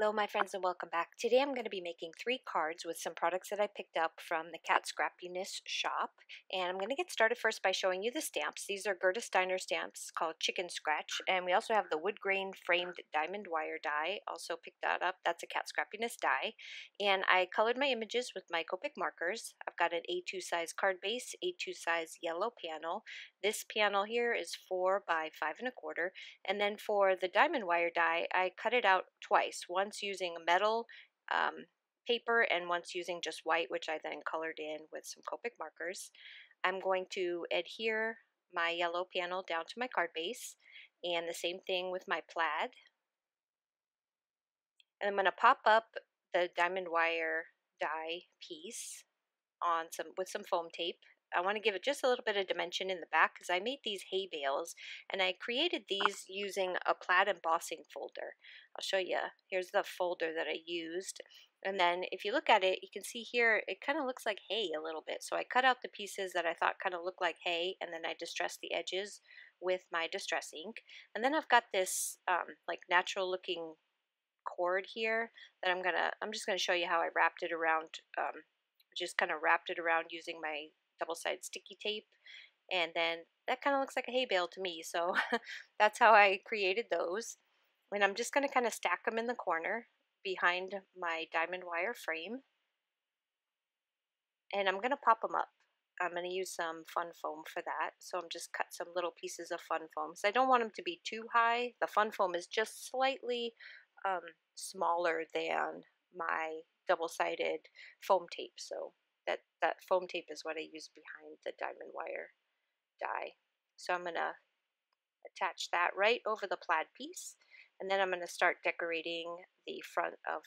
Hello, my friends, and welcome back. Today I'm going to be making 3 cards with some products that I picked up from the Cat Scrappiness shop. And I'm going to get started first by showing you the stamps. These are Gerda Steiner stamps called Chicken Scratch. And we also have the wood grain framed diamond wire die. Also picked that up. That's a Cat Scrappiness die. And I colored my images with my Copic markers. I've got an A2 size card base, A2 size yellow panel. This panel here is 4 by 5 1/4. And then for the diamond wire die, I cut it out twice, once using metal paper and once using just white, which I then colored in with some Copic markers. I'm going to adhere my yellow panel down to my card base, and the same thing with my plaid. And I'm going to pop up the diamond wire die piece on with some foam tape. I want to give it just a little bit of dimension in the back because I made these hay bales, and I created these using a plaid embossing folder. I'll show you. Here's the folder that I used. And then if you look at it, you can see here it kind of looks like hay a little bit. So I cut out the pieces that I thought kind of looked like hay, and then I distressed the edges with my distress ink. And then I've got this like natural looking cord here that I'm just gonna show you how I wrapped it around. Just kind of wrapped it around using my double-sided sticky tape, and then that kind of looks like a hay bale to me, so that's how I created those. And I'm just going to kind of stack them in the corner behind my diamond wire frame, and I'm going to pop them up. I'm going to use some fun foam for that, so I'm just cut some little pieces of fun foam. So I don't want them to be too high. The fun foam is just slightly smaller than my double-sided foam tape, so that foam tape is what I use behind the diamond wire die. So I'm going to attach that right over the plaid piece, and then I'm going to start decorating the front of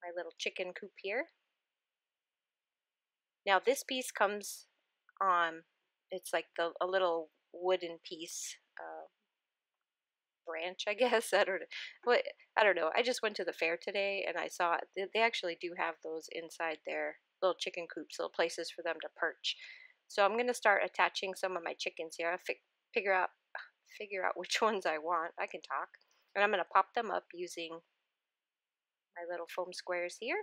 my little chicken coop here. Now this piece comes on, it's like a little wooden piece, branch, I guess. I don't know. I just went to the fair today and I saw they actually do have those inside their little chicken coops, little places for them to perch. So I'm going to start attaching some of my chickens here. Figure out which ones I want. I can talk. And I'm going to pop them up using my little foam squares here.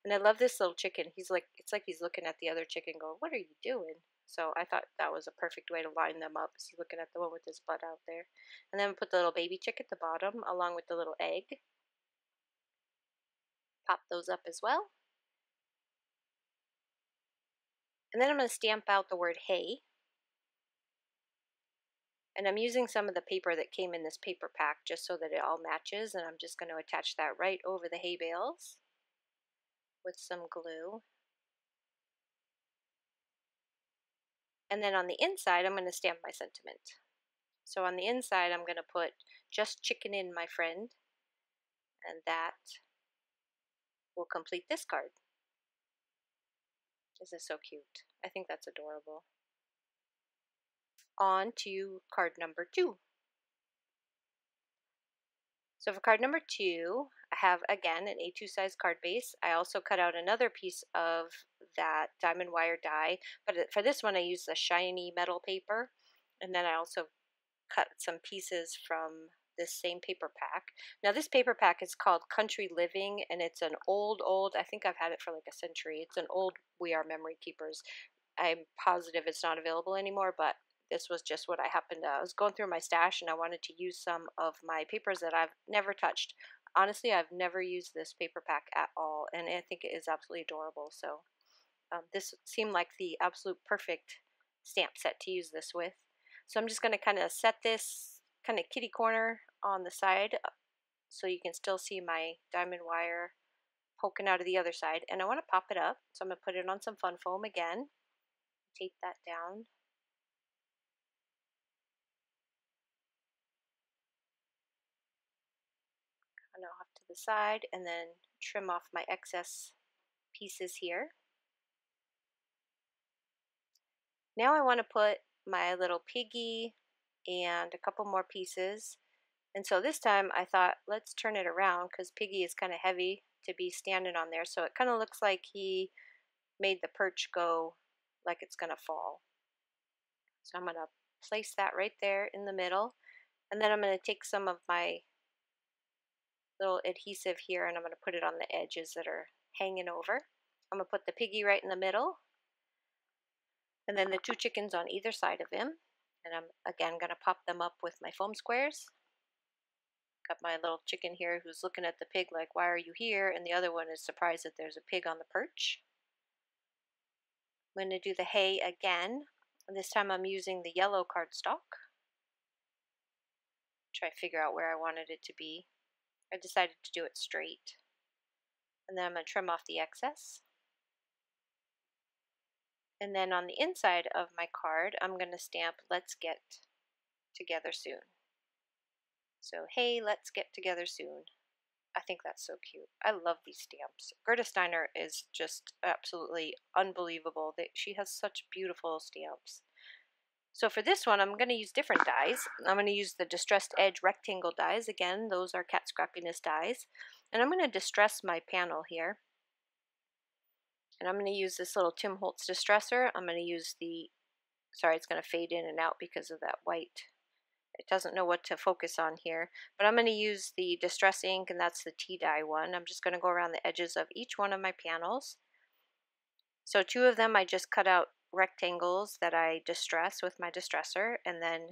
And I love this little chicken. It's like he's looking at the other chicken going, "What are you doing?" So I thought that was a perfect way to line them up. Is he looking at the one with his butt out there? And then put the little baby chick at the bottom along with the little egg. Pop those up as well. And then I'm going to stamp out the word hay. And I'm using some of the paper that came in this paper pack just so that it all matches. And I'm just going to attach that right over the hay bales with some glue. And then on the inside, I'm going to stamp my sentiment. So on the inside, I'm going to put "Just chicken in, my friend," and that will complete this card. This is so cute. I think that's adorable. On to card number 2. So for card number 2, I have again an A2 size card base. I also cut out another piece of that diamond wire die, but for this one I used the shiny metal paper, and then I also cut some pieces from this same paper pack. Now this paper pack is called Country Living, and it's an old, I think I've had it for like a century. It's an old We Are Memory Keepers. I'm positive it's not available anymore, but this was just what I happened to. I was going through my stash and I wanted to use some of my papers that I've never touched. Honestly, I've never used this paper pack at all, and I think it is absolutely adorable. So this seemed like the absolute perfect stamp set to use this with. So I'm just going to kind of set this kind of kitty corner on the side so you can still see my diamond wire poking out of the other side. And I want to pop it up, so I'm going to put it on some fun foam again. Tape that down. Kind of off to the side, and then trim off my excess pieces here. Now I want to put my little piggy and a couple more pieces. And so this time I thought, let's turn it around because Piggy is kind of heavy to be standing on there. So it kind of looks like he made the perch go like it's going to fall. So I'm going to place that right there in the middle. And then I'm going to take some of my little adhesive here, and I'm going to put it on the edges that are hanging over. I'm going to put the piggy right in the middle, and then the 2 chickens on either side of him. And I'm again going to pop them up with my foam squares. Got my little chicken here who's looking at the pig like, why are you here? And the other one is surprised that there's a pig on the perch. I'm going to do the hay again. And this time I'm using the yellow cardstock. Try to figure out where I wanted it to be. I decided to do it straight. And then I'm going to trim off the excess. And then on the inside of my card, I'm going to stamp, let's get together soon. So, hey, let's get together soon. I think that's so cute. I love these stamps. Gerda Steiner is just absolutely unbelievable. She has such beautiful stamps. So for this one, I'm going to use different dies. I'm going to use the Distressed Edge rectangle dies. Again, those are Cat Scrappiness dies. And I'm going to distress my panel here. And I'm going to use this little Tim Holtz distressor. I'm going to use the, sorry, it's going to fade in and out because of that white. It doesn't know what to focus on here. But I'm going to use the Distress ink, and that's the tea dye one. I'm just going to go around the edges of each one of my panels. So 2 of them I just cut out rectangles that I distress with my distressor, and then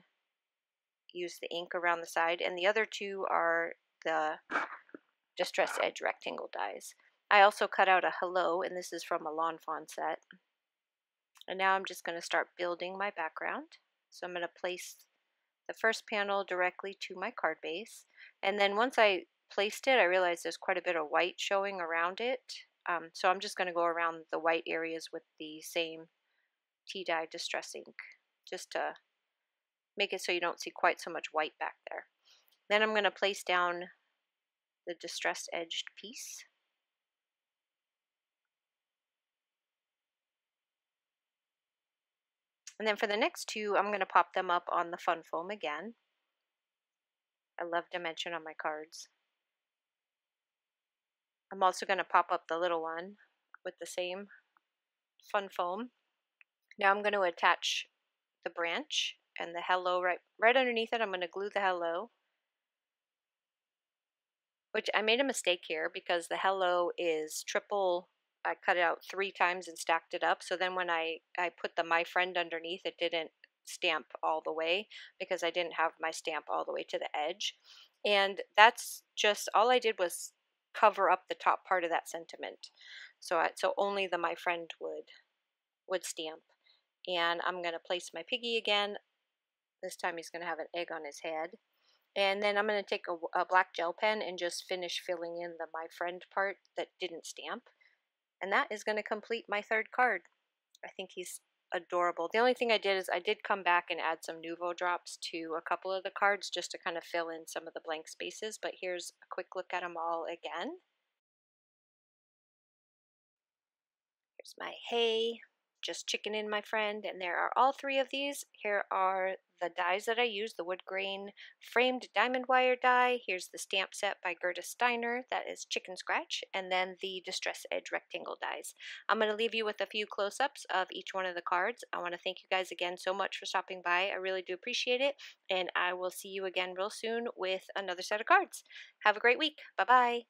use the ink around the side. And the other 2 are the Distress Edge rectangle dies. I also cut out a hello, and this is from a Lawn Fawn set. And now I'm just going to start building my background. So I'm going to place the first panel directly to my card base. And then once I placed it, I realized there's quite a bit of white showing around it. So I'm just going to go around the white areas with the same tea dye distress ink, just to make it so you don't see quite so much white back there. Then I'm going to place down the distressed edged piece. And then for the next 2, I'm going to pop them up on the fun foam again. I love dimension on my cards. I'm also going to pop up the little one with the same fun foam. Now I'm going to attach the branch and the hello right underneath it. I'm going to glue the hello, which I made a mistake here because the hello is triple. I cut it out 3 times and stacked it up. So then when I put the My Friend underneath, it didn't stamp all the way because I didn't have my stamp all the way to the edge. And that's just, all I did was cover up the top part of that sentiment. So only the My Friend would stamp. And I'm going to place my piggy again. This time he's going to have an egg on his head. And then I'm going to take a black gel pen and just finish filling in the My Friend part that didn't stamp. And that is going to complete my 3rd card. I think he's adorable. The only thing I did is I did come back and add some Nuvo drops to a couple of the cards just to kind of fill in some of the blank spaces. But here's a quick look at them all again. Here's my hay. Just chicken in, my friend, and there are all 3 of these. Here are the dies that I use, the wood grain framed diamond wire die. Here's the stamp set by Gerda Steiner, that is Chicken Scratch, and then the Distress Edge rectangle dies. I'm going to leave you with a few close-ups of each one of the cards. I want to thank you guys again so much for stopping by. I really do appreciate it, and I will see you again real soon with another set of cards. Have a great week. Bye-bye.